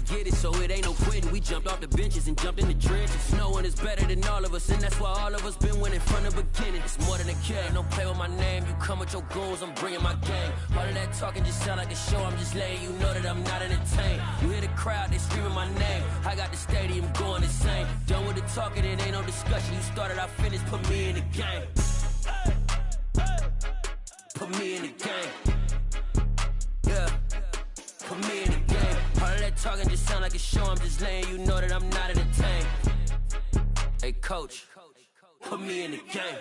get it, so it ain't no quitting. We jumped off the benches and jumped in the trenches. No one is better than all of us, and that's why all of us been winning from the beginning. It's more than a game, don't play with my name. You come with your goons, I'm bringing my game. All of that talking just sound like a show, I'm just letting you know that I'm not entertained. You hear the crowd, they screaming my name. I got the stadium going insane. Done with the talking, it ain't no discussion. You started, I finished, put me in the game. Put me in the game. Yeah, put me in the game. All of that talking just sound like a show, I'm just letting you know that I'm not entertained. Hey coach, put me in the game.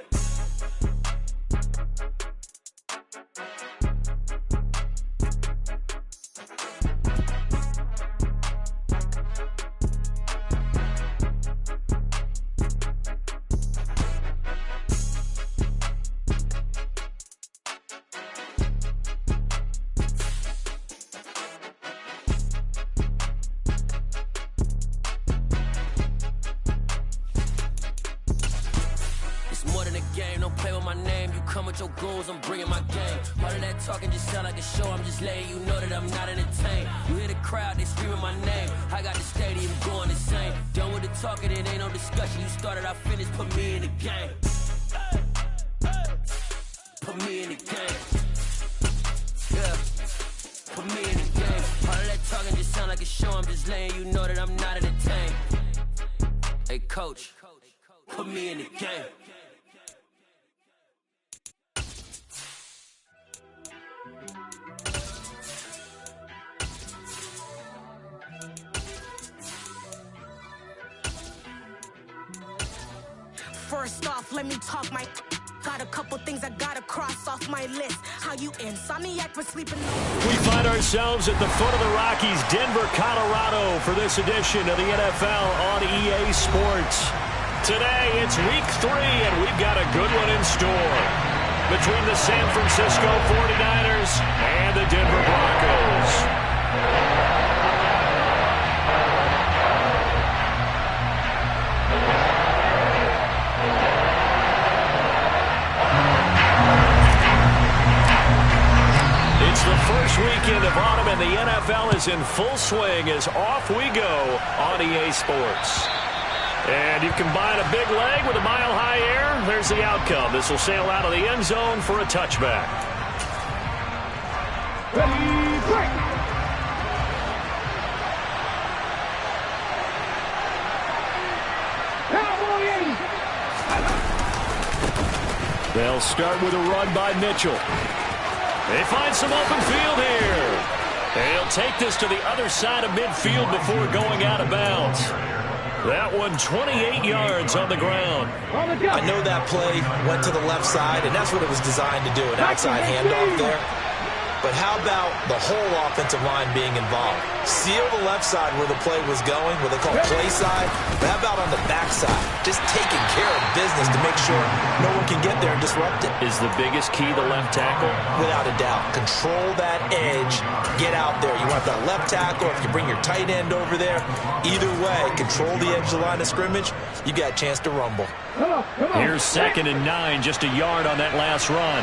Your goons, I'm bringing my game. All of that talking just sound like a show, I'm just letting you know that I'm not entertained. You hear the crowd, they screaming my name. I got the stadium going insane. Done with the talking, it ain't no discussion. You started, I finished, put me in the game. Put me in the game. Yeah, put me in the game. All of that talking just sound like a show, I'm just letting you know that I'm not entertained. Hey coach, put me in the game. First off, let me talk my. Got a couple things I gotta cross off my list. How you insomniac for sleeping? We find ourselves at the foot of the Rockies, Denver, Colorado, for this edition of the NFL on EA Sports. Today, it's week 3, and we've got a good one in store between the San Francisco 49ers and the Denver Broncos. It's the first weekend of autumn, and the NFL is in full swing as off we go on EA Sports. And you combine a big leg with a mile-high air, there's the outcome. This will sail out of the end zone for a touchback. Ready, break! They'll start with a run by Mitchell. They find some open field here. They'll take this to the other side of midfield before going out of bounds. That one 28 yards on the ground. I know that play went to the left side, and that's what it was designed to do, an outside handoff there. But how about the whole offensive line being involved? Seal the left side where the play was going, what they call play side. But how about on the back side? Just taking care of business to make sure no one can get there and disrupt it. Is the biggest key the left tackle? Without a doubt. Control that edge. Get out there. You want that left tackle, if you bring your tight end over there. Either way, control the edge of the line of scrimmage. You got a chance to rumble. Here's 2nd and 9, just a yard on that last run.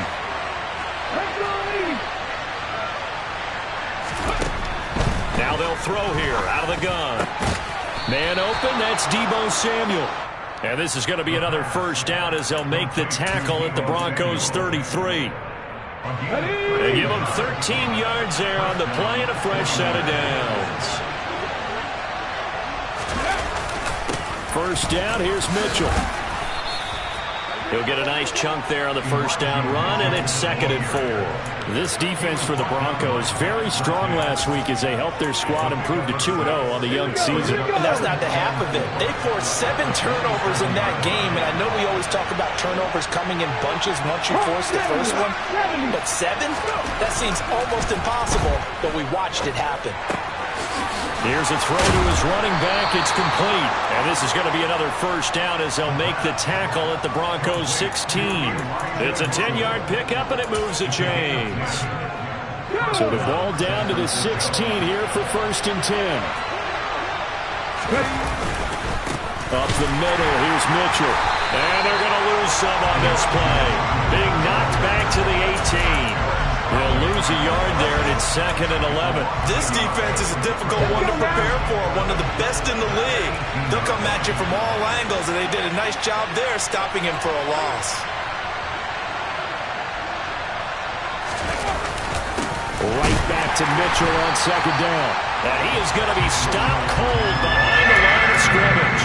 Now they'll throw here out of the gun. Man open, that's Deebo Samuel. And this is going to be another first down as they'll make the tackle at the Broncos 33. They give them 13 yards there on the play and a fresh set of downs. First down, here's Mitchell. He'll get a nice chunk there on the first down run, and it's 2nd and 4. This defense for the Broncos very strong last week as they helped their squad improve to 2-0 on the young season. And that's not the half of it. They forced 7 turnovers in that game, and I know we always talk about turnovers coming in bunches once you force the first one. But 7? That seems almost impossible, but we watched it happen. Here's a throw to his running back. It's complete. And this is going to be another first down as they'll make the tackle at the Broncos 16. It's a 10-yard pickup, and it moves the chains. So the ball down to the 16 here for 1st and 10. Up the middle, here's Mitchell. And they're going to lose some on this play. Being knocked back to the 18. They'll lose a yard there, and it's 2nd and 11. This defense is a difficult one to prepare for, one of the best in the league. They'll come at you from all angles, and they did a nice job there stopping him for a loss. Right back to Mitchell on 2nd down. And he is going to be stopped cold behind the line of scrimmage.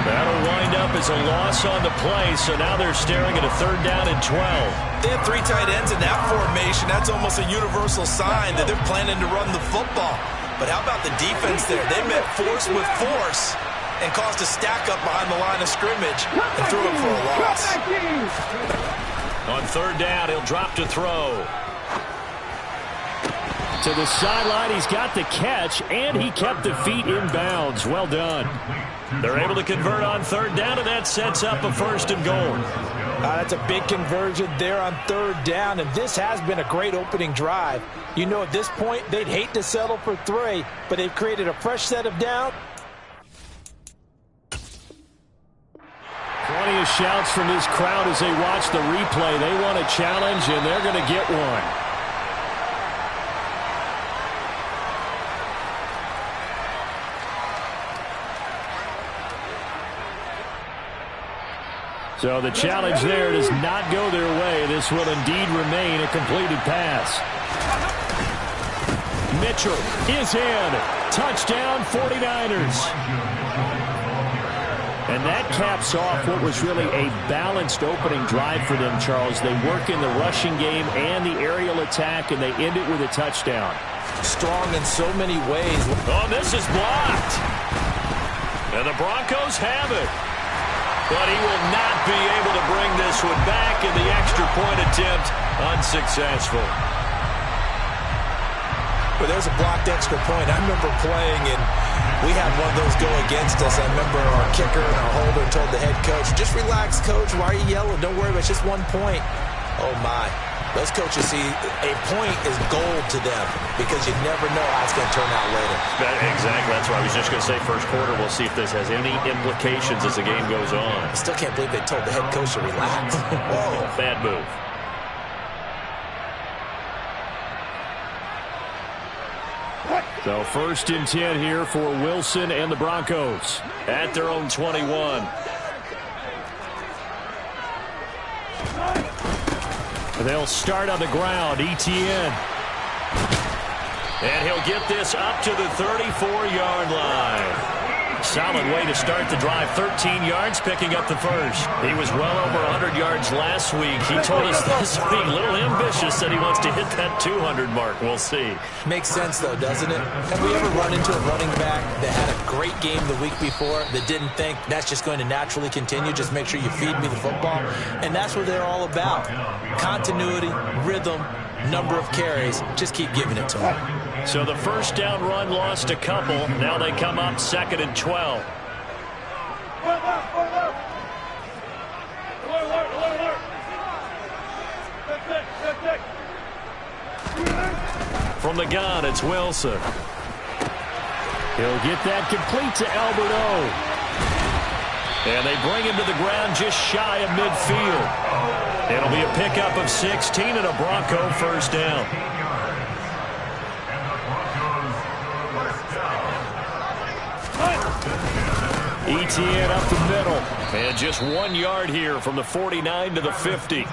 That'll wind up as a loss on the play, so now they're staring at a 3rd down and 12. They have 3 tight ends in that formation. That's almost a universal sign that they're planning to run the football. But how about the defense there? They met force with force and caused a stack up behind the line of scrimmage and threw it for a loss. On 3rd down, he'll drop to throw. To the sideline, he's got the catch, and he kept the feet in bounds. Well done. They're able to convert on 3rd down, and that sets up a 1st and goal. That's a big conversion there on 3rd down, and this has been a great opening drive. You know, at this point, they'd hate to settle for 3, but they've created a fresh set of downs. Plenty of shouts from this crowd as they watch the replay. They want a challenge, and they're going to get one. So the challenge there does not go their way. This will indeed remain a completed pass. Mitchell is in. Touchdown 49ers. And that caps off what was really a balanced opening drive for them, Charles. They work in the rushing game and the aerial attack, and they end it with a touchdown. Strong in so many ways. Oh, this is blocked. And the Broncos have it. But he will not be able to bring this one back, and the extra point attempt unsuccessful. But there's a blocked extra point. I remember playing, and we had one of those go against us. I remember our kicker and our holder told the head coach, just relax, coach. Why are you yelling? Don't worry about it. It's just 1 point. Oh, my. Those coaches see a point is gold to them because you never know how it's going to turn out later. Exactly. That's why I was just going to say first quarter. We'll see if this has any implications as the game goes on. I still can't believe they told the head coach to relax. Whoa. Bad move. So 1st and 10 here for Wilson and the Broncos at their own 21. They'll start on the ground. Etienne. And he'll get this up to the 34-yard line. Solid way to start the drive. 13 yards, picking up the 1st. He was well over 100 yards last week. He told us this week, a little ambitious, that he wants to hit that 200 mark. We'll see. Makes sense, though, doesn't it? Have we ever run into a running back that had a great game the week before that didn't think that's just going to naturally continue? Just make sure you feed me the football. And that's what they're all about. Continuity, rhythm, number of carries. Just keep giving it to them. So the 1st down run lost a couple. Now they come up 2nd and 12. From the gun, it's Wilson. He'll get that complete to Albert O. And they bring him to the ground just shy of midfield. It'll be a pickup of 16 and a Bronco 1st down. Etienne up the middle. And just 1 yard here from the 49 to the 50.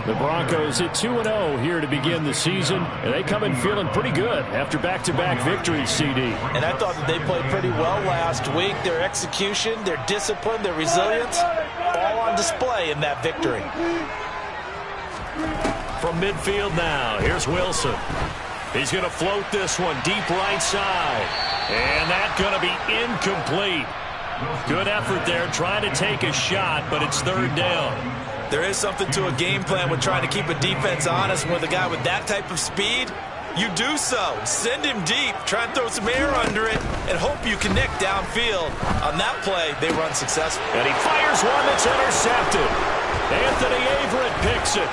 The Broncos hit 2-0 here to begin the season. And they come in feeling pretty good after back-to-back victories, CD. And I thought that they played pretty well last week. Their execution, their discipline, their resilience, all on display in that victory. From midfield now, here's Wilson. He's going to float this one deep right side. And that's going to be incomplete. Good effort there, trying to take a shot, but it's 3rd down. There is something to a game plan with trying to keep a defense honest. With a guy with that type of speed, you do so. Send him deep, try and throw some air under it, and hope you connect downfield. On that play, they were unsuccessful. And he fires one that's intercepted. Anthony Averett picks it.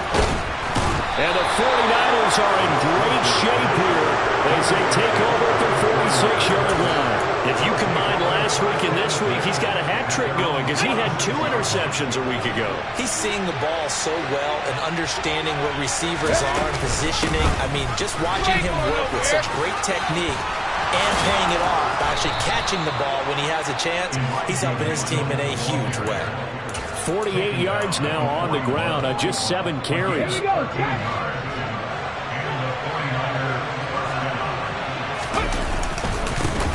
And the 49ers are in great shape here as they take over at the 46-yard line. If you combine last week and this week, think he's got a hat trick going because he had 2 interceptions a week ago. He's seeing the ball so well and understanding where receivers are and positioning. I mean, just watching him work with such great technique and paying it off, actually catching the ball when he has a chance, he's helping his team in a huge way. 48 yards now on the ground on just 7 carries.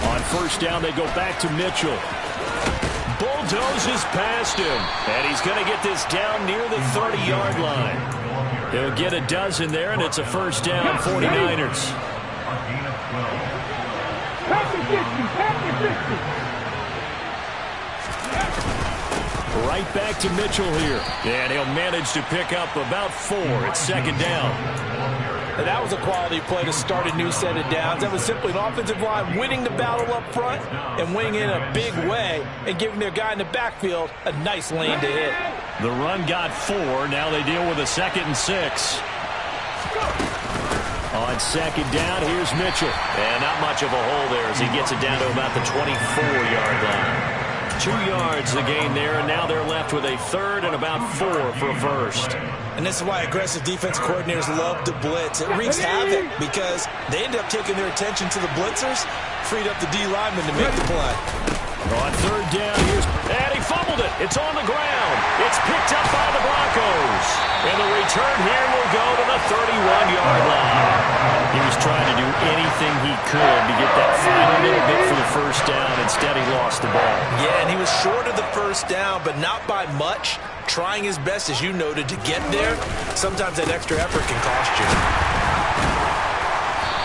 On first down, they go back to Mitchell. Bulldozes past him, and he's going to get this down near the 30-yard line. He'll get a dozen there, and it's a first down, 49ers. Right back to Mitchell here, and he'll manage to pick up about 4. It's second down. And that was a quality play to start a new set of downs. That was simply an offensive line winning the battle up front and winning in a big way and giving their guy in the backfield a nice lane to hit. The run got 4. Now they deal with a 2nd and 6. On second down, here's Mitchell. And not much of a hole there as he gets it down to about the 24-yard line. 2 yards the gain there, and now they're left with a 3rd and about 4 for a first. And this is why aggressive defense coordinators love to blitz. It wreaks havoc because they end up taking their attention to the blitzers, freed up the D lineman to make the play. On third down, and he fumbled it. It's on the ground. It's picked up by the Broncos. And the return here will go to the 31-yard line. He was trying to do anything he could to get that final little bit for the first down. Instead, he lost the ball. Yeah, and he was short of the first down, but not by much. Trying his best, as you noted, to get there. Sometimes that extra effort can cost you.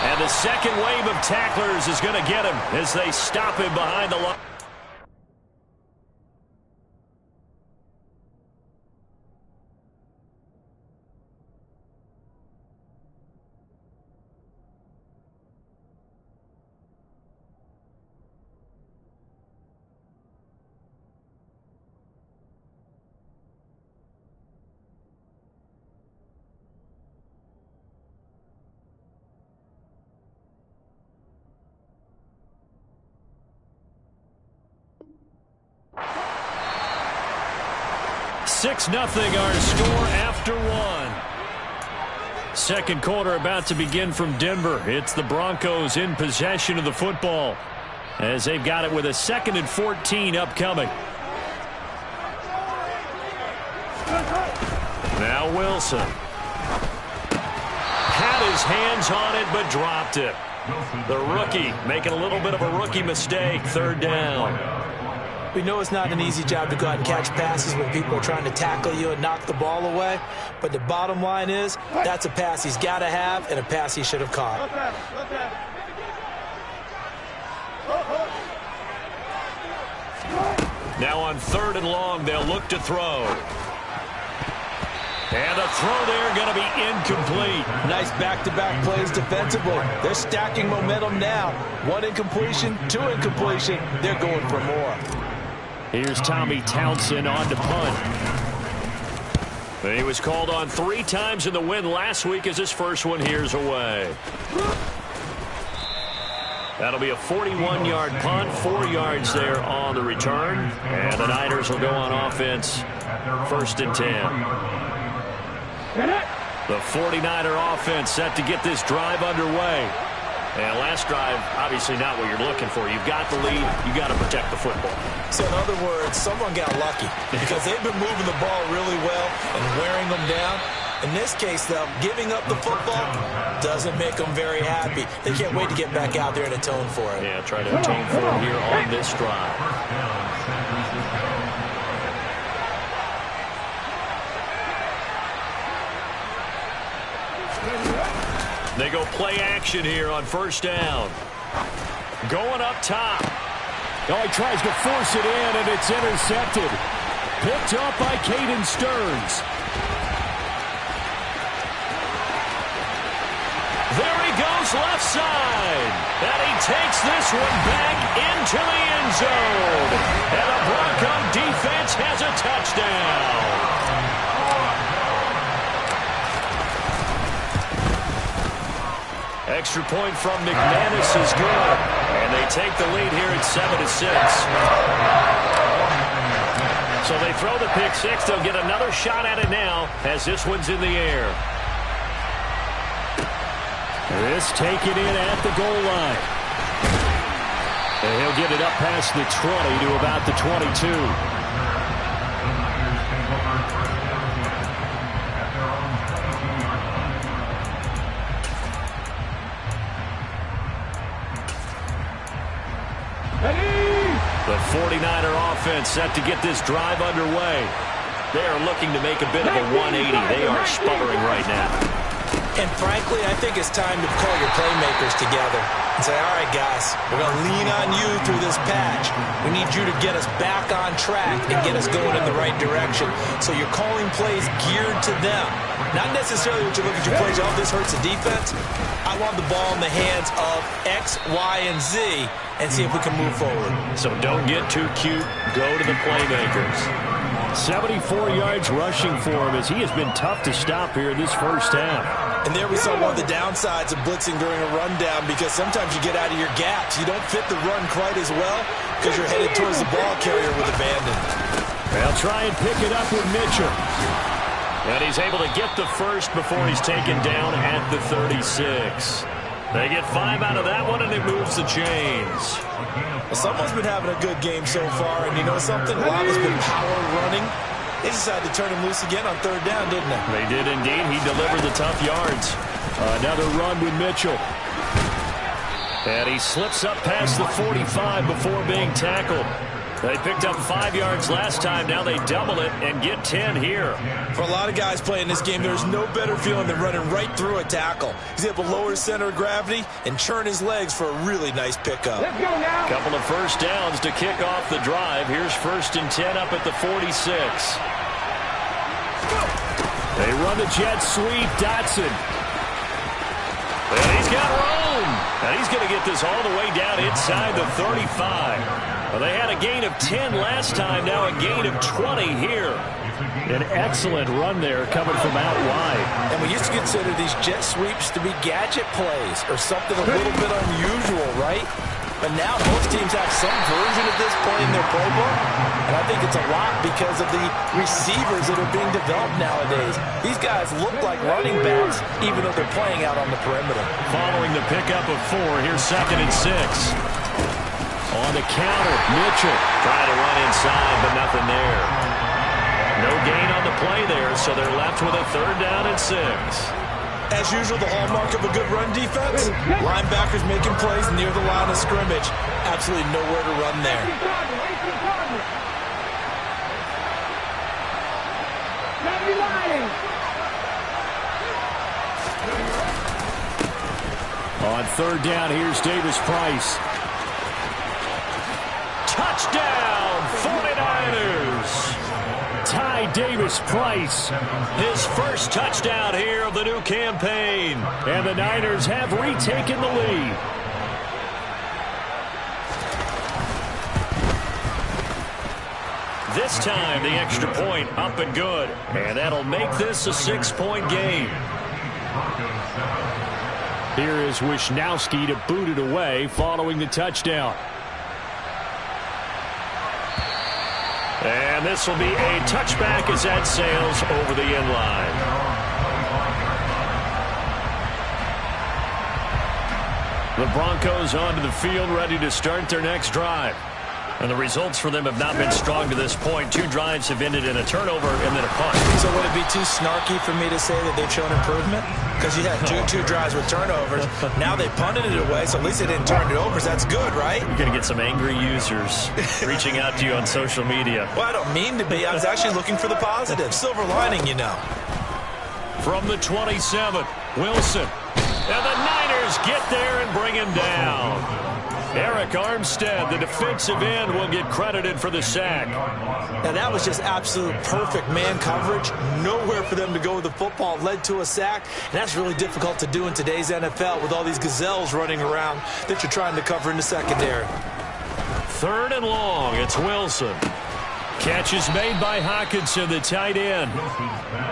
And the second wave of tacklers is going to get him as they stop him behind the line. Nothing our score after 1. Second quarter about to begin from Denver. It's the Broncos in possession of the football as they've got it with a 2nd and 14 upcoming. Now Wilson. Had his hands on it but dropped it. The rookie making a little bit of a rookie mistake. Third down. We know it's not an easy job to go out and catch passes when people are trying to tackle you and knock the ball away. But the bottom line is, that's a pass he's got to have and a pass he should have caught. Now on 3rd and long, they'll look to throw. And the throw there going to be incomplete. Nice back-to-back plays defensively. They're stacking momentum now. 1 incompletion, 2 incompletion. They're going for more. Here's Tommy Townsend on to punt. He was called on 3 times in the win last week as his first one here's away. That'll be a 41-yard punt, 4 yards there on the return. And the Niners will go on offense, 1st and 10. The 49er offense set to get this drive underway. And last drive, obviously not what you're looking for. You've got the lead. You've got to protect the football. So in other words, someone got lucky because they've been moving the ball really well and wearing them down. In this case, though, giving up the football doesn't make them very happy. They can't wait to get back out there and atone for it. Yeah, try to atone for it here on this drive. They go play action here on first down. Going up top. Oh, he tries to force it in, and it's intercepted. Picked up by Caden Stearns. There he goes left side. And he takes this one back into the end zone. And the Bronco defense has a touchdown. Extra point from McManus is good. And they take the lead here at 7-6. So they throw the pick six. They'll get another shot at it now as this one's in the air. This taken in at the goal line. And he'll get it up past the 20 to about the 22. The 49er offense set to get this drive underway. They are looking to make a bit of a 180. They are sputtering right now. And frankly, I think it's time to call your playmakers together and say, all right, guys, we're going to lean on you through this patch. We need you to get us back on track and get us going in the right direction. So you're calling plays geared to them. Not necessarily what you look at your plays, oh, this hurts the defense. I want the ball in the hands of X, Y, and Z and see if we can move forward. So don't get too cute. Go to the playmakers. 74 yards rushing for him as he has been tough to stop here in this first half. And there we saw one of the downsides of blitzing during a rundown, because sometimes you get out of your gaps. You don't fit the run quite as well because you're headed towards the ball carrier with abandon. They'll try and pick it up with Mitchell. And he's able to get the first before he's taken down at the 36. They get 5 out of that one, and it moves the chains. Well, someone's been having a good game so far, and you know something? A lot has been power running. They decided to turn him loose again on third down, didn't they? They did indeed. He delivered the tough yards. Another run with Mitchell. And he slips up past the 45 before being tackled. They picked up 5 yards last time. Now they double it and get 10 here. For a lot of guys playing this game, there's no better feeling than running right through a tackle. He's able to lower his center of gravity and churn his legs for a really nice pickup. Let's go now. Couple of first downs to kick off the drive. Here's 1st and 10 up at the 46. They run the jet sweep. Dotson. And he's got room. And he's going to get this all the way down inside the 35. Well, they had a gain of 10 last time, now a gain of 20 here. An excellent run there coming from out wide. And we used to consider these jet sweeps to be gadget plays or something a little bit unusual, right? But now most teams have some version of this play in their playbook. And I think it's a lot because of the receivers that are being developed nowadays. These guys look like running backs even though they're playing out on the perimeter. Following the pickup of 4, here's 2nd and 6. On the counter, Mitchell trying to run inside, but nothing there. No gain on the play there, so they're left with a 3rd down and 6. As usual, the hallmark of a good run defense, linebackers making plays near the line of scrimmage. Absolutely nowhere to run there. On 3rd down, here's Davis Price. Touchdown, 49ers! Ty Davis Price, his first touchdown here of the new campaign. And the Niners have retaken the lead. This time, the extra point up and good. And that'll make this a 6-point game. Here is Wisnowski to boot it away following the touchdown. And this will be a touchback as that sails over the end line. The Broncos onto the field, ready to start their next drive. And the results for them have not been strong to this point. 2 drives have ended in a turnover and then a punt. So would it be too snarky for me to say that they've shown improvement? Because you had two drives with turnovers. Now they punted it away, so at least they didn't turn it over. So that's good, right? You're going to get some angry users reaching out to you on social media. Well, I don't mean to be. I was actually looking for the positive. Silver lining, you know. From the 27, Wilson. And the Niners get there and bring him down. Eric Armstead, the defensive end, will get credited for the sack. Now, that was just absolute perfect man coverage. Nowhere for them to go with the football. Led to a sack. And that's really difficult to do in today's NFL with all these gazelles running around that you're trying to cover in the secondary. 3rd and long. It's Wilson. Catch is made by Hockenson, the tight end.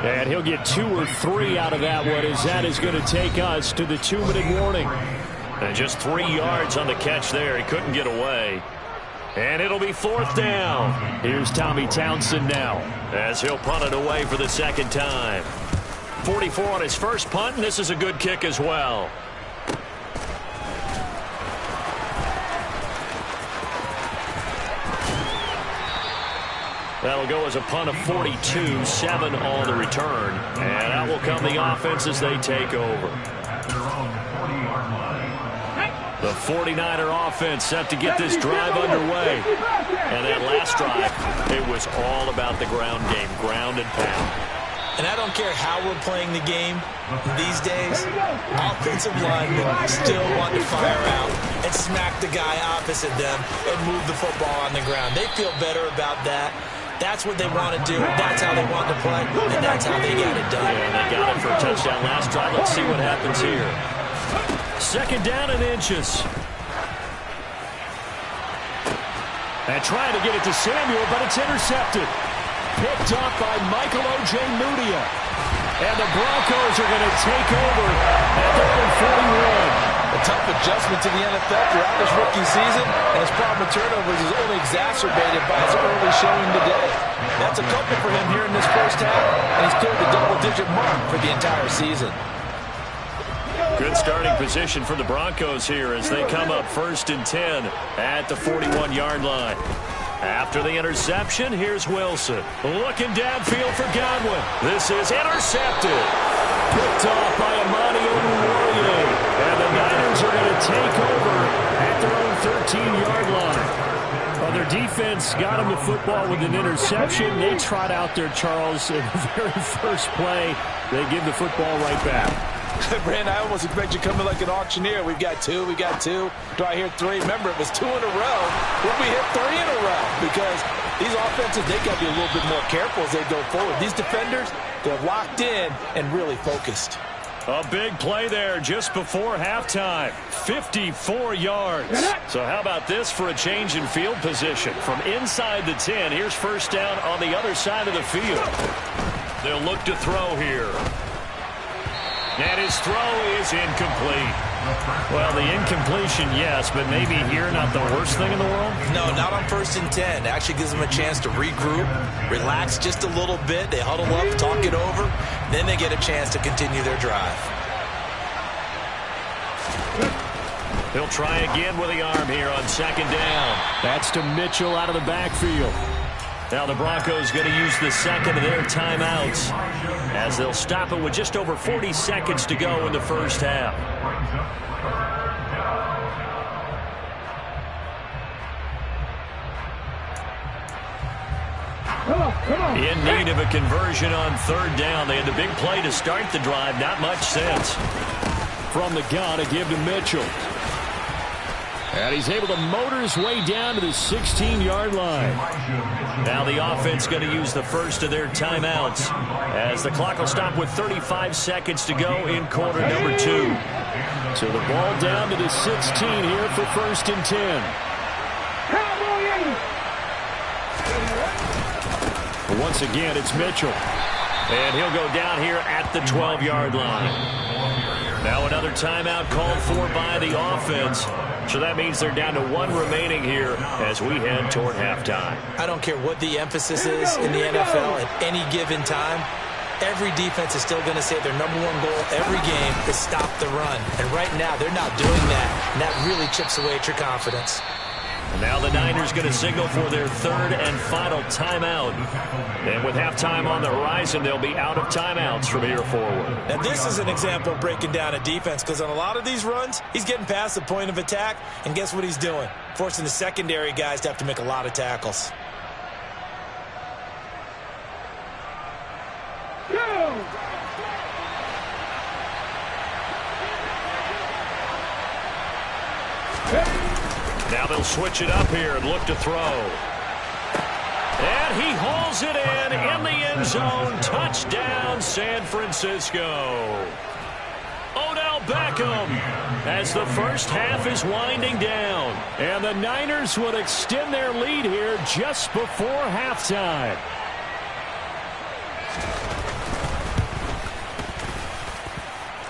And he'll get 2 or 3 out of that one, as that is going to take us to the 2-minute warning. And just 3 yards on the catch there. He couldn't get away. And it'll be 4th down. Here's Tommy Townsend now as he'll punt it away for the second time. 44 on his first punt, and this is a good kick as well. That'll go as a punt of 42, 7 on the return. And out will come the offense as they take over. The 49er offense set to get this drive underway. And that last drive, it was all about the ground game, ground and pound. And I don't care how we're playing the game these days, offensive linemen still want to fire out and smack the guy opposite them and move the football on the ground. They feel better about that. That's what they want to do. That's how they want to play, and that's how they get it done. Yeah, they got it for a touchdown last drive. Let's see what happens here. Second down and inches. And trying to get it to Samuel, but it's intercepted. Picked up by Michael O.J. Mudia. And the Broncos are going to take over at their own 41. A tough adjustment to the NFL throughout his rookie season, and his problem with turnovers is only exacerbated by his early showing today. That's a couple for him here in this first half, and he's cleared the double-digit mark for the entire season. Good starting position for the Broncos here as they come up 1st and 10 at the 41-yard line. After the interception, here's Wilson. Looking downfield for Godwin. This is intercepted. Picked off by Amani Oruwariye. And the Niners are going to take over at their own 13-yard line. Well, their defense got them the football with an interception. They trot out there, Charles, in the very first play. They give the football right back. Brand, I almost expect you coming like an auctioneer. We've got 2, we got 2. Do I hear 3? Remember, it was 2 in a row. Will we hit 3 in a row? Because these offenses, they got to be a little bit more careful as they go forward. These defenders, they're locked in and really focused. A big play there just before halftime. 54 yards. So how about this for a change in field position? From inside the 10, here's first down on the other side of the field. They'll look to throw here. And his throw is incomplete. Well, the incompletion, yes, but maybe here not the worst thing in the world? No, not on 1st and 10. It actually gives them a chance to regroup, relax just a little bit. They huddle up, talk it over. Then they get a chance to continue their drive. He'll try again with the arm here on 2nd down. That's to Mitchell out of the backfield. Now the Broncos going to use the second of their timeouts as they'll stop it with just over 40 seconds to go in the first half. In need of a conversion on 3rd down. They had the big play to start the drive. Not much sense. From the gun, a give to Mitchell. And he's able to motor his way down to the 16-yard line. Now the offense going to use the first of their timeouts as the clock will stop with 35 seconds to go in quarter number 2. So the ball down to the 16 here for 1st and 10. Once again, it's Mitchell. And he'll go down here at the 12-yard line. Now another timeout called for by the offense. So that means they're down to 1 remaining here as we head toward halftime. I don't care what the emphasis is in the NFL at any given time. Every defense is still going to say their #1 goal every game is stop the run. And right now, they're not doing that. And that really chips away at your confidence. And now the Niners going to signal for their 3rd and final timeout. And with halftime on the horizon, they'll be out of timeouts from here forward. Now this is an example of breaking down a defense because on a lot of these runs, he's getting past the point of attack. And guess what he's doing? Forcing the secondary guys to have to make a lot of tackles. Now they'll switch it up here and look to throw. And he hauls it in the end zone. Touchdown, San Francisco. Odell Beckham as the first half is winding down. And the Niners would extend their lead here just before halftime.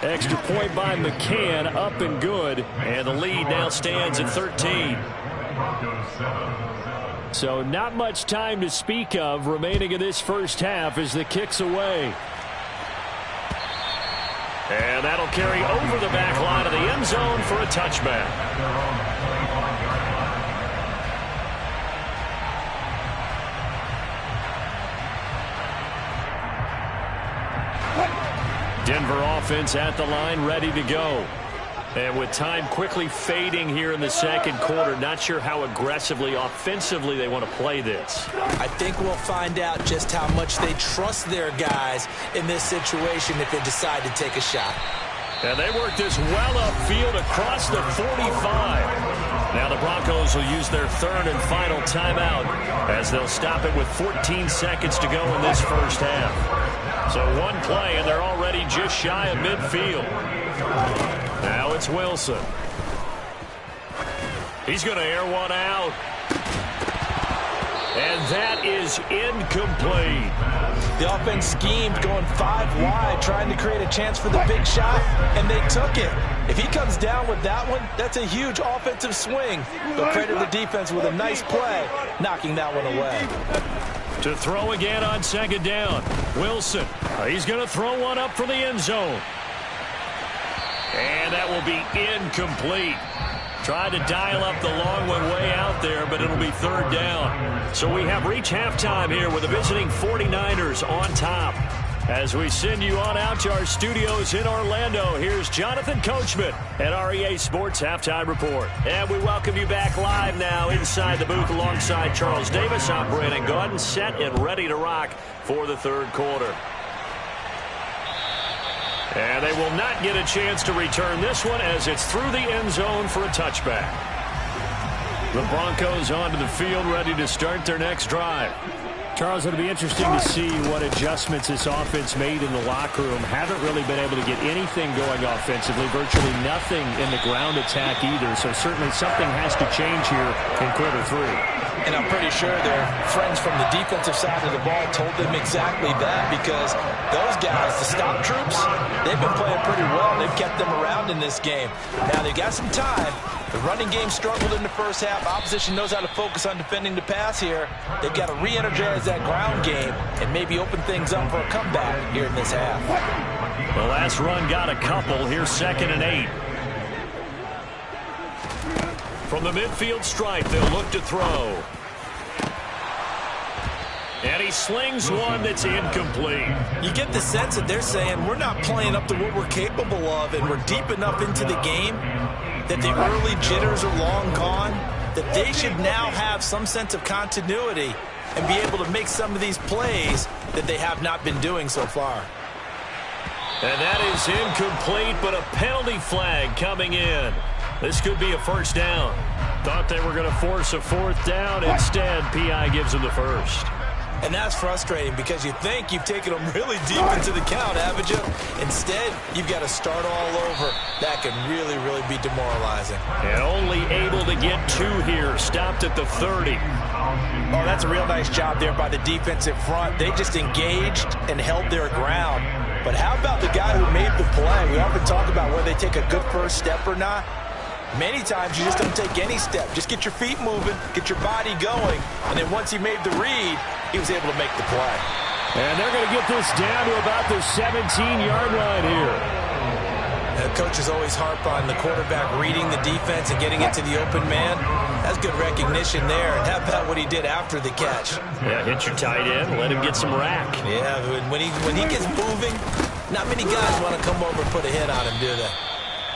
Extra point by McCann, up and good. And the lead now stands at 13. So not much time to speak of remaining in this first half as the kick's away. And that'll carry over the back line of the end zone for a touchback. Denver offense at the line, ready to go. And with time quickly fading here in the second quarter, not sure how aggressively, offensively they want to play this. I think we'll find out just how much they trust their guys in this situation if they decide to take a shot. And they work this well upfield across the 45. Now the Broncos will use their third and final timeout as they'll stop it with 14 seconds to go in this first half. So one play, and they're already just shy of midfield. Now it's Wilson. He's going to air one out. And that is incomplete. The offense schemed going 5 wide, trying to create a chance for the big shot, and they took it. If he comes down with that one, that's a huge offensive swing. But credit the defense with a nice play, knocking that one away. To throw again on second down. Wilson. He's going to throw one up for the end zone. And that will be incomplete. Tried to dial up the long one way out there, but it'll be third down. So we have reached halftime here with the visiting 49ers on top. As we send you on out to our studios in Orlando, here's Jonathan Coachman at REA Sports Halftime Report. And we welcome you back live now inside the booth alongside Charles Davis. I'm Brandon Gaudin, set and ready to rock for the third quarter. And they will not get a chance to return this one as it's through the end zone for a touchback. The Broncos onto the field, ready to start their next drive. Charles, it'll be interesting to see what adjustments this offense made in the locker room. Haven't really been able to get anything going offensively, virtually nothing in the ground attack either. So certainly something has to change here in quarter 3. And I'm pretty sure their friends from the defensive side of the ball told them exactly that, because those guys, the stop troops, they've been playing pretty well. They've kept them around in this game. Now they've got some time. The running game struggled in the first half. Opposition knows how to focus on defending the pass here. They've got to re-energize that ground game and maybe open things up for a comeback here in this half. The last run got a couple. Here's 2nd and 8. From the midfield stripe, they'll look to throw. And he slings one that's incomplete. You get the sense that they're saying we're not playing up to what we're capable of, and we're deep enough into the game that the early jitters are long gone, that they should now have some sense of continuity and be able to make some of these plays that they have not been doing so far. And that is incomplete, but a penalty flag coming in. This could be a first down. Thought they were going to force a 4th down. Instead, P.I. gives them the first. And that's frustrating because you think you've taken them really deep into the count, haven't you? Instead, you've got to start all over. That can really, really be demoralizing. And only able to get 2 here. Stopped at the 30. Oh, that's a real nice job there by the defensive front. They just engaged and held their ground. But how about the guy who made the play? We often talk about whether they take a good first step or not. Many times you just don't take any step. Just get your feet moving, get your body going, and then once he made the read, he was able to make the play. And they're going to get this down to about the 17-yard line here. The coaches always harp on the quarterback reading the defense and getting into the open man. That's good recognition there. And how about what he did after the catch? Yeah, hit your tight end, let him get some rack. Yeah, when he gets moving, not many guys want to come over and put a hit on him, do they?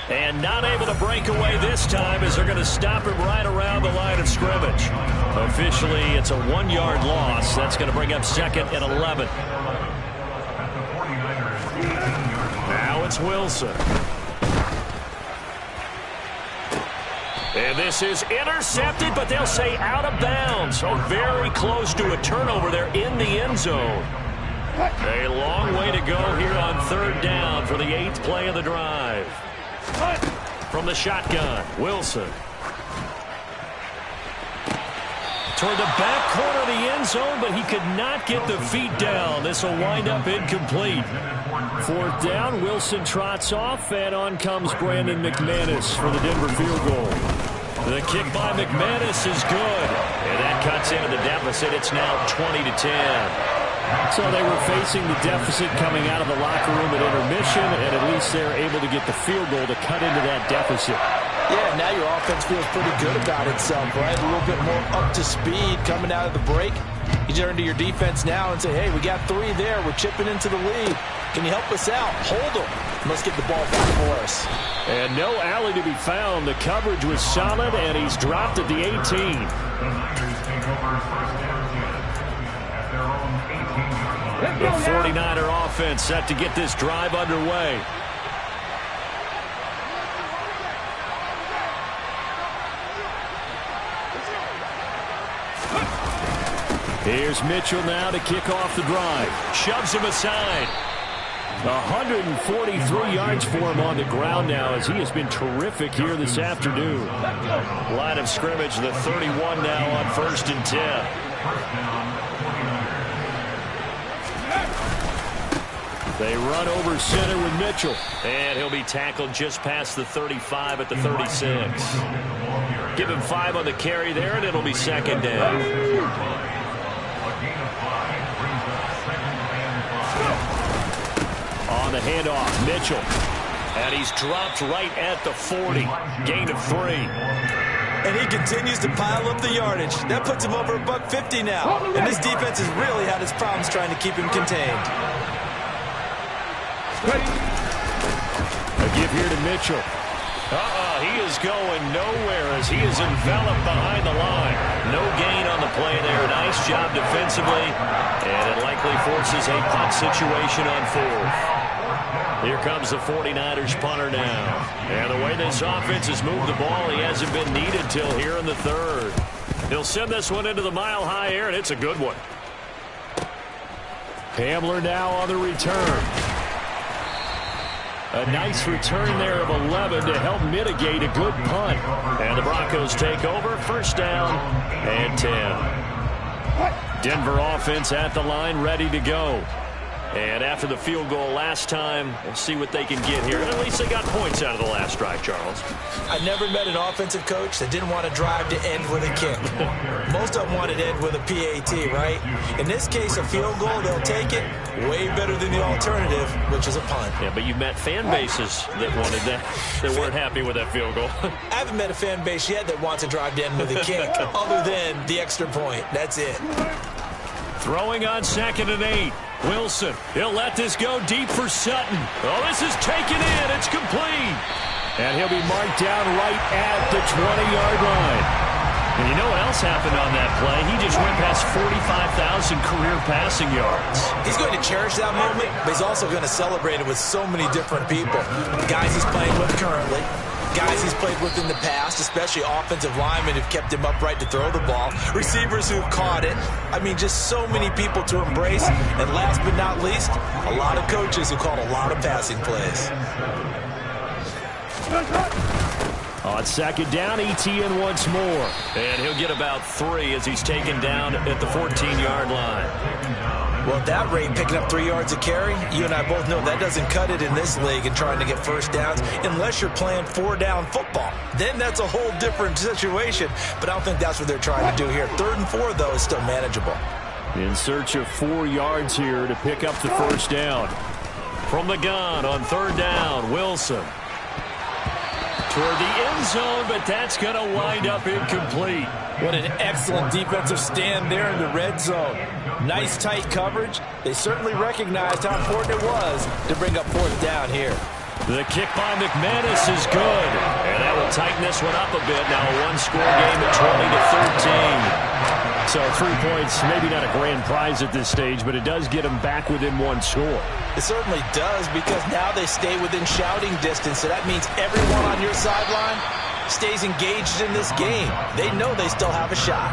And not able to break away this time as they're going to stop him right around the line of scrimmage. Officially, it's a 1-yard loss. That's going to bring up 2nd and 11. Now it's Wilson. And this is intercepted, but they'll say out of bounds. So very close to a turnover there in the end zone. A long way to go here on 3rd down for the 8th play of the drive. From the shotgun, Wilson. toward the back corner of the end zone, but he could not get the feet down. This will wind up incomplete. Fourth down, Wilson trots off, and on comes Brandon McManus for the Denver field goal. The kick by McManus is good, and that cuts into the deficit. It's now 20-10. So they were facing the deficit coming out of the locker room at intermission, and at least they're able to get the field goal to cut into that deficit. Yeah, now your offense feels pretty good about itself, right? A little bit more up to speed coming out of the break. You turn to your defense now and say, hey, we got 3 there. We're chipping into the lead. Can you help us out? Hold them. Let's get the ball back for us. And no alley to be found. The coverage was solid, and he's dropped at the 18. The 49er offense set to get this drive underway. Here's Mitchell now to kick off the drive. Shoves him aside. 143 yards for him on the ground now, as he has been terrific here this afternoon. Line of scrimmage, the 31 now on 1st and 10. They run over center with Mitchell. And he'll be tackled just past the 35 at the 36. Give him 5 on the carry there, and it'll be 2nd down. On the handoff, Mitchell. And he's dropped right at the 40. Gain of 3. And he continues to pile up the yardage. That puts him over $150 now. And this defense has really had its problems trying to keep him contained. A give here to Mitchell. He is going nowhere as he is enveloped behind the line. No gain on the play there. Nice job defensively. And it likely forces a punt situation on 4th. Here comes the 49ers punter now. And the way this offense has moved the ball, he hasn't been needed till here in the 3rd. He'll send this one into the mile-high air, and it's a good one. Hamler now on the return. A nice return there of 11 to help mitigate a good punt. And the Broncos take over, 1st down and 10. Denver offense at the line, ready to go. And after the field goal last time, we'll see what they can get here. And at least they got points out of the last drive, Charles. I never met an offensive coach that didn't want to drive to end with a kick. Most of them wanted to end with a PAT, right? In this case, a field goal, they'll take it. Way better than the alternative, which is a punt. Yeah, but you've met fan bases that wanted that, that weren't happy with that field goal. I haven't met a fan base yet that wants to drive to end with a kick, other than the extra point. That's it. Throwing on 2nd and 8. Wilson, he'll let this go deep for Sutton. Oh, this is taken in. It's complete. And he'll be marked down right at the 20-yard line. And you know what else happened on that play? He just went past 45,000 career passing yards. He's going to cherish that moment, but he's also going to celebrate it with so many different people. Guys he's playing with currently. Guys he's played with in the past, especially offensive linemen who've kept him upright to throw the ball, receivers who've caught it. I mean, just so many people to embrace. And last but not least, a lot of coaches who called a lot of passing plays. On 2nd down, ETN once more. And he'll get about 3 as he's taken down at the 14-yard line. Well, at that rate, picking up 3 yards a carry, you and I both know that doesn't cut it in this league and trying to get 1st downs unless you're playing 4-down football. Then that's a whole different situation, but I don't think that's what they're trying to do here. 3rd and 4, though, is still manageable. In search of 4 yards here to pick up the 1st down. From the gun on 3rd down, Wilson. Toward the end zone, but that's going to wind up incomplete. What an excellent defensive stand there in the red zone. Nice tight coverage. They certainly recognized how important it was to bring up 4th down here. The kick by McManus is good. And that will tighten this one up a bit. Now a one-score game at 20-13. So 3 points, maybe not a grand prize at this stage, but it does get them back within 1 score. It certainly does, because now they stay within shouting distance. So that means everyone on your sideline stays engaged in this game. They know they still have a shot.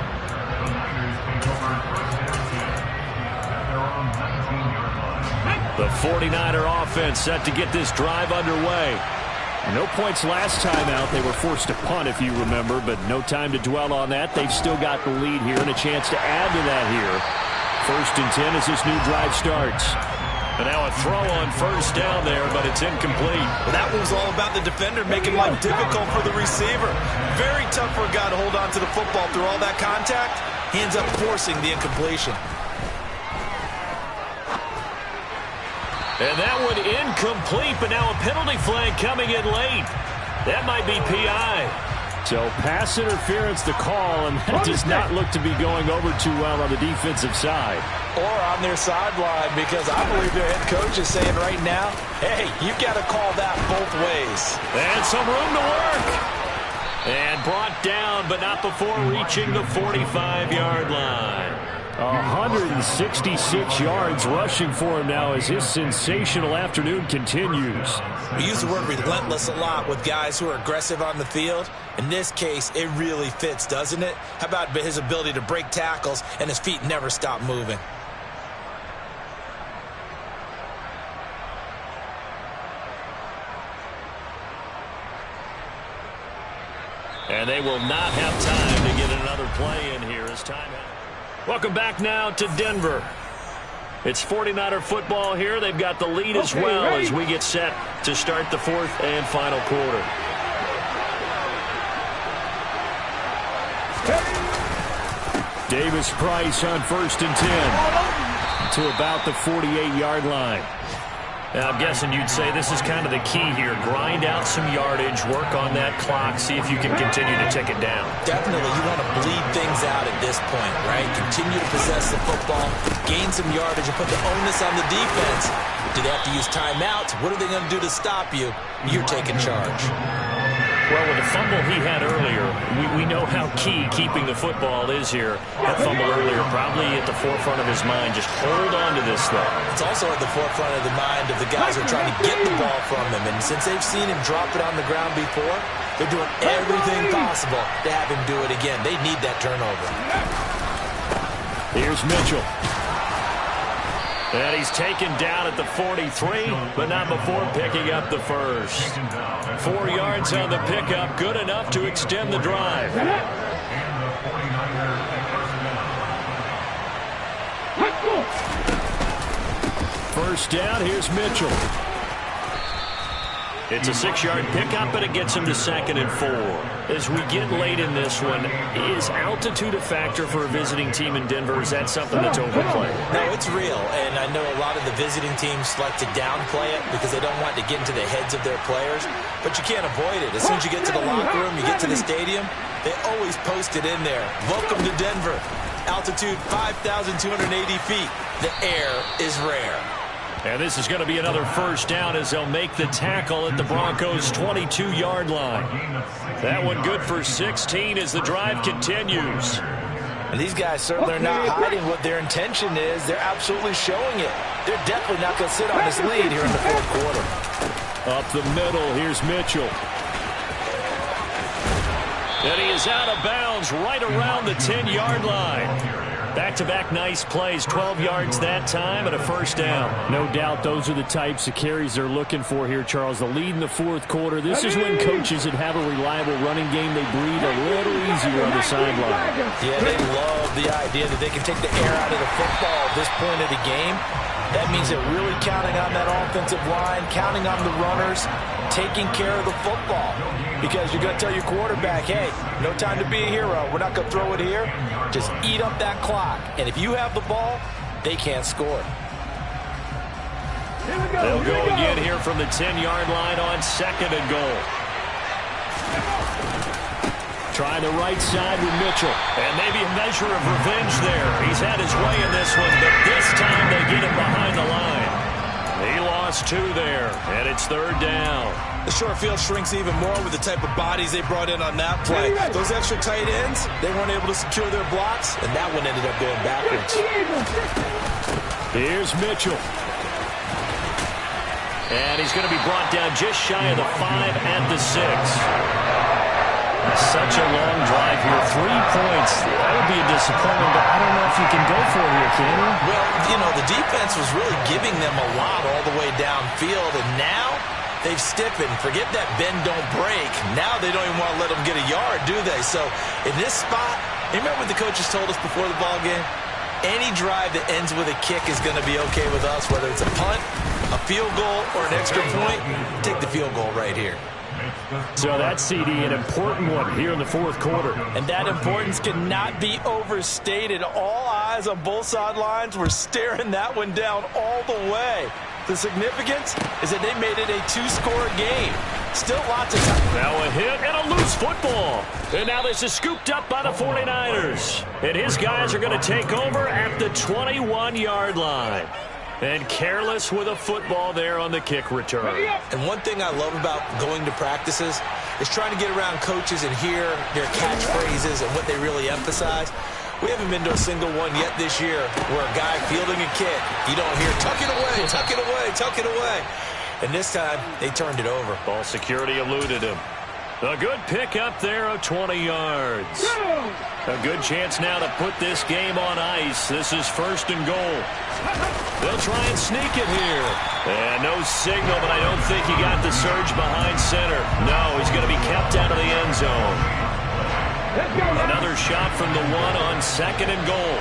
The 49er offense set to get this drive underway. No points last time out. They were forced to punt, if you remember, but no time to dwell on that. They've still got the lead here and a chance to add to that here. 1st and 10 as this new drive starts. And now a throw on 1st down there, but it's incomplete. Well, that was all about the defender making life difficult for the receiver. Very tough for a guy to hold on to the football through all that contact. He ends up forcing the incompletion. And that one incomplete, but now a penalty flag coming in late. That might be PI. So pass interference the call, and that does not look to be going over too well on the defensive side. Or on their sideline, because I believe their head coach is saying right now, hey, you've got to call that both ways. And some room to work. And brought down, but not before reaching the 45-yard line. 166 yards rushing for him now as his sensational afternoon continues. We use the word relentless a lot with guys who are aggressive on the field. In this case, it really fits, doesn't it? How about his ability to break tackles and his feet never stop moving? And they will not have time to get another play in here as time. Welcome back now to Denver. It's 49er football here. They've got the lead as well as we get set to start the 4th and final quarter. Davis Price on 1st and 10 to about the 48-yard line. Now, I'm guessing you'd say this is kind of the key here. Grind out some yardage, work on that clock, see if you can continue to tick it down. Definitely, you want to bleed things out at this point, right? Continue to possess the football, gain some yardage, and put the onus on the defense. Do they have to use timeouts? What are they going to do to stop you? You're taking charge. Well, with the fumble he had earlier, we know how key keeping the football is here. That fumble earlier probably at the forefront of his mind. Just hold on to this thing. It's also at the forefront of the mind of the guys who are trying to get the ball from him. And since they've seen him drop it on the ground before, they're doing everything possible to have him do it again. They need that turnover. Here's Mitchell. And he's taken down at the 43, but not before picking up the first. 4 yards on the pickup, good enough to extend the drive. First down, here's Mitchell. It's a 6-yard pickup, but it gets him to 2nd and 4. As we get late in this one, is altitude a factor for a visiting team in Denver? Is that something that's overplayed? No, it's real, and I know a lot of the visiting teams like to downplay it because they don't want to get into the heads of their players, but you can't avoid it. As soon as you get to the locker room, you get to the stadium, they always post it in there. Welcome to Denver. Altitude 5,280 feet. The air is rare. And this is going to be another first down as they'll make the tackle at the Broncos' 22-yard line. That one good for 16 as the drive continues. And these guys certainly are not hiding what their intention is. They're absolutely showing it. They're definitely not going to sit on this lead here in the 4th quarter. Up the middle, here's Mitchell. And he is out of bounds right around the 10-yard line. Back-to-back nice plays, 12 yards that time and a first down. No doubt those are the types of carries they're looking for here, Charles. The lead in the 4th quarter. This is when coaches that have a reliable running game, they breathe a little easier on the sideline. Yeah, they love the idea that they can take the air out of the football at this point of the game. That means they're really counting on that offensive line, counting on the runners, taking care of the football. Because you're going to tell your quarterback, hey, no time to be a hero. We're not going to throw it here. Just eat up that clock. And if you have the ball, they can't score. They'll go again here from the 10-yard line on 2nd and goal. Try the right side with Mitchell. And maybe a measure of revenge there. He's had his way in this one, but this time they get him behind the line. He lost 2 there, and it's 3rd down. The short field shrinks even more with the type of bodies they brought in on that play. Those extra tight ends, they weren't able to secure their blocks, and that one ended up going backwards. Here's Mitchell. And he's going to be brought down just shy of the 5 at the 6. Such a long drive here. 3 points. That would be a disappointment, but I don't know if you can go for it here, can you? Well, you know, the defense was really giving them a lot all the way downfield, and now they've stiffened. Forget that bend, don't break. Now they don't even want to let them get a yard, do they? So in this spot, you remember what the coaches told us before the ball game? Any drive that ends with a kick is going to be okay with us, whether it's a punt, a field goal, or an extra point. Take the field goal right here. So that's, CD, an important one here in the fourth quarter. And that importance cannot be overstated. All eyes on both sidelines were staring that one down all the way. The significance is that they made it a two-score game. Still lots of time. Now a hit and a loose football. And now this is scooped up by the 49ers. And his guys are going to take over at the 21-yard line. And careless with a football there on the kick return. And one thing I love about going to practices is trying to get around coaches and hear their catchphrases and what they really emphasize. We haven't been to a single one yet this year where a guy fielding a kick, you don't hear, tuck it away, tuck it away, tuck it away. And this time, they turned it over. Ball security eluded him. A good pick up there of 20 yards. A good chance now to put this game on ice. This is 1st and goal. They'll try and sneak it here. And no signal, but I don't think he got the surge behind center. No, he's going to be kept out of the end zone. Another shot from the one on 2nd and goal.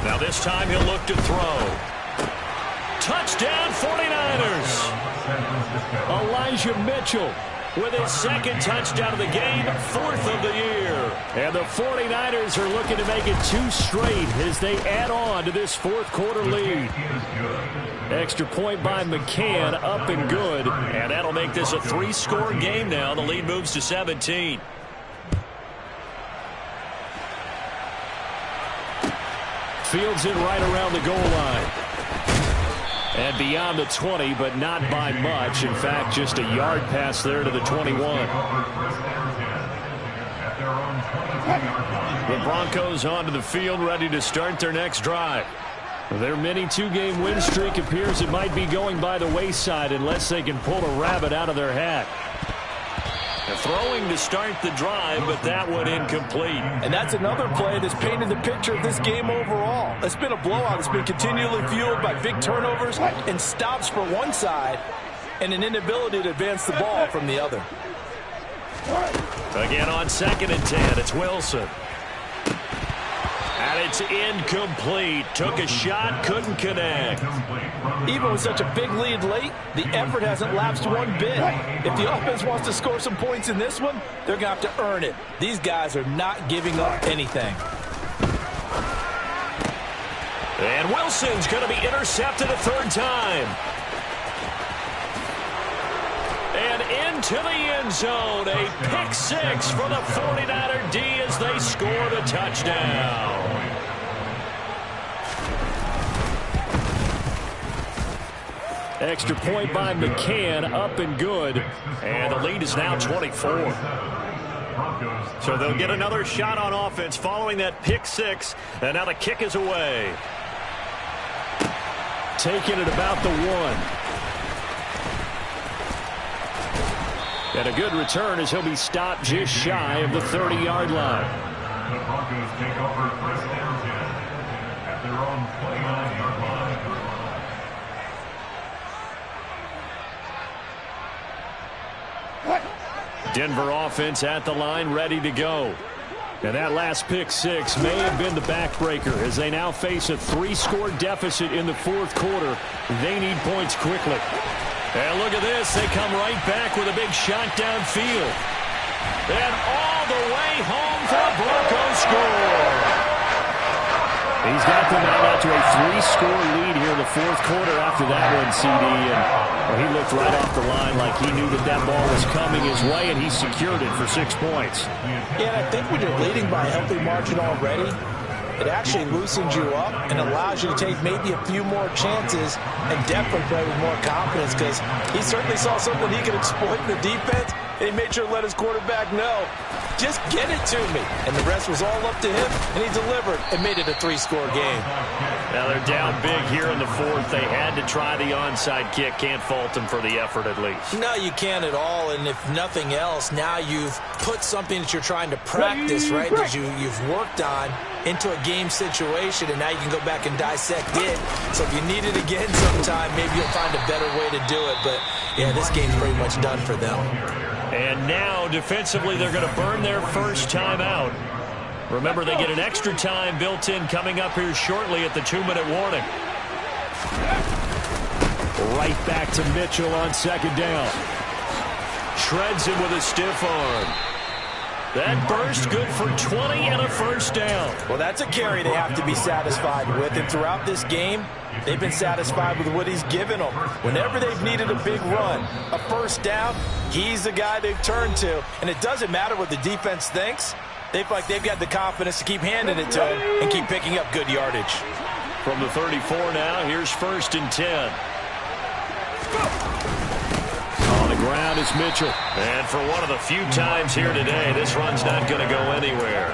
Now this time he'll look to throw. Touchdown 49ers. Elijah Mitchell with his 2nd touchdown of the game, 4th of the year. And the 49ers are looking to make it 2 straight as they add on to this 4th quarter lead. Extra point by McCann, up and good. And that'll make this a 3-score game now. The lead moves to 17. Fields it right around the goal line. And beyond the 20, but not by much. In fact, just a yard pass there to the 21. The Broncos onto the field, ready to start their next drive. Their mini 2-game win streak appears it might be going by the wayside unless they can pull a rabbit out of their hat. Throwing to start the drive, but that one incomplete. And that's another play that's painted the picture of this game overall. It's been a blowout. It's been continually fueled by big turnovers and stops for one side and an inability to advance the ball from the other. Again on 2nd and 10, it's Wilson. And it's incomplete. Took a shot, couldn't connect. Even with such a big lead late, the effort hasn't lapsed one bit. If the offense wants to score some points in this one, they're going to have to earn it. These guys are not giving up anything. And Wilson's going to be intercepted a 3rd time. And into the end zone. A pick 6 for the 49er D as they score the touchdown. Extra point by McCann, up and good. And the lead is now 24. So they'll get another shot on offense following that pick 6. And now the kick is away. Taken at about the 1. And a good return as he'll be stopped just shy of the 30-yard line. The Broncos take over 1st and 10 at their own 29-yard line. Denver offense at the line, ready to go. And that last pick 6 may have been the backbreaker as they now face a 3-score deficit in the 4th quarter. They need points quickly. And look at this. They come right back with a big shot downfield. And all the way home for a Broncos score. He's got them out to a 3-score lead here in the 4th quarter after that one, CD. And well, he looked right off the line like he knew that that ball was coming his way, and he secured it for 6 points. Yeah, and I think when you're leading by a healthy margin already, it actually loosens you up and allows you to take maybe a few more chances and definitely play with more confidence because he certainly saw something he could exploit in the defense. and he made sure to let his quarterback know, just get it to me. And the rest was all up to him, and he delivered and made it a 3-score game. Now they're down big here in the fourth. They had to try the onside kick. Can't fault them for the effort at least. No, you can't at all. And if nothing else, now you've put something that you're trying to practice, right, that you've worked on into a game situation, and now you can go back and dissect it. So if you need it again sometime, maybe you'll find a better way to do it. But, yeah, this game's pretty much done for them. And now, defensively, they're going to burn their first timeout. Remember, they get an extra time built in coming up here shortly at the 2-minute warning. Right back to Mitchell on second down. Shreds him with a stiff arm. That burst good for 20 and a first down. Well, that's a carry they have to be satisfied with. And throughout this game, they've been satisfied with what he's given them. Whenever they've needed a big run, a first down, he's the guy they've turned to. And it doesn't matter what the defense thinks. They feel like they've got the confidence to keep handing it to him and keep picking up good yardage. From the 34 now, here's 1st and 10. On the ground is Mitchell. And for one of the few times here today, this run's not going to go anywhere.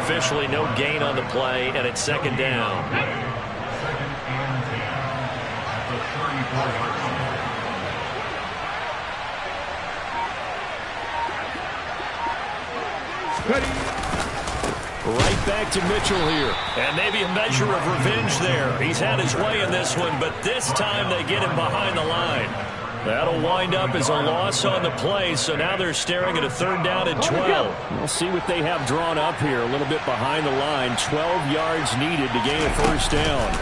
Officially no gain on the play, and it's 2nd down. Right back to Mitchell here. And maybe a measure of revenge there. He's had his way in this one, but this time they get him behind the line. That'll wind up as a loss on the play, so now they're staring at a 3rd down and 12. We'll see what they have drawn up here. A little bit behind the line. 12 yards needed to gain a first down.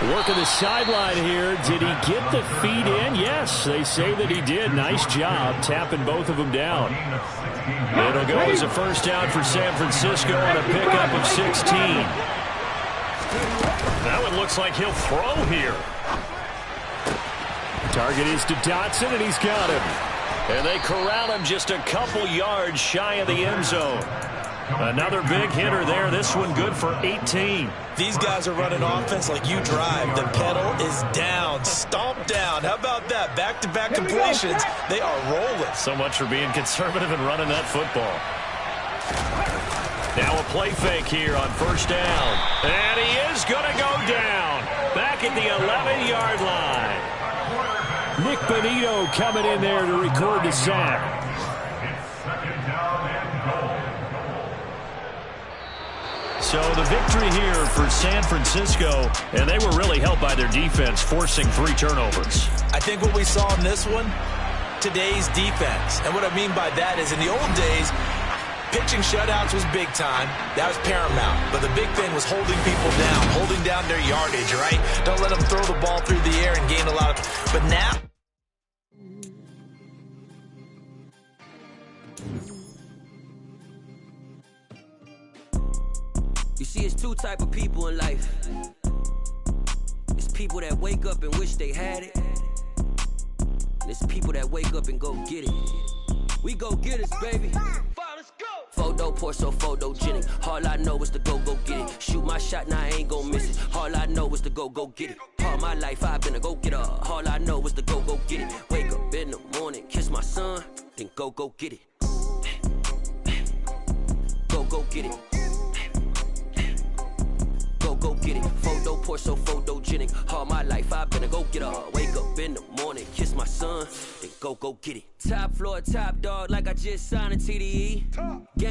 Working the sideline here. Did he get the feet in? Yes, they say that he did. Nice job tapping both of them down. It'll go as a first down for San Francisco on a pickup of 16. Now it looks like he'll throw here. Target is to Dotson, and he's got him. And they corral him just a couple yards shy of the end zone. Another big hitter there. This one good for 18. These guys are running offense like you drive. The pedal is down, stomped down. How about that? Back-to-back completions. They are rolling. So much for being conservative and running that football. Now a play fake here on 1st down. And he is going to go down. Back at the 11-yard line. Nick Benito coming in there to record the sack. So the victory here for San Francisco, and they were really helped by their defense, forcing 3 turnovers. I think what we saw in this one, today's defense. And what I mean by that is in the old days, pitching shutouts was big time. That was paramount. But the big thing was holding people down, holding down their yardage, right? Don't let them throw the ball through the air and gain a lot of... But now... You see, it's 2 type of people in life. It's people that wake up and wish they had it. And it's people that wake up and go get it. We go get it, baby. Let's go. Photo poor, so photogenic. All I know is to go get it. Shoot my shot, now I ain't gon' miss it. All I know is to go get it. All my life I've been a go-getter. All I know is to go get it. Wake up in the morning, kiss my son, then go get it. Go get it. Go get it. Photo poor, so photogenic. All my life I've been a go-getter. Wake up in the morning, kiss my son, then go get it. Top floor, top dog, like I just signed a TDE.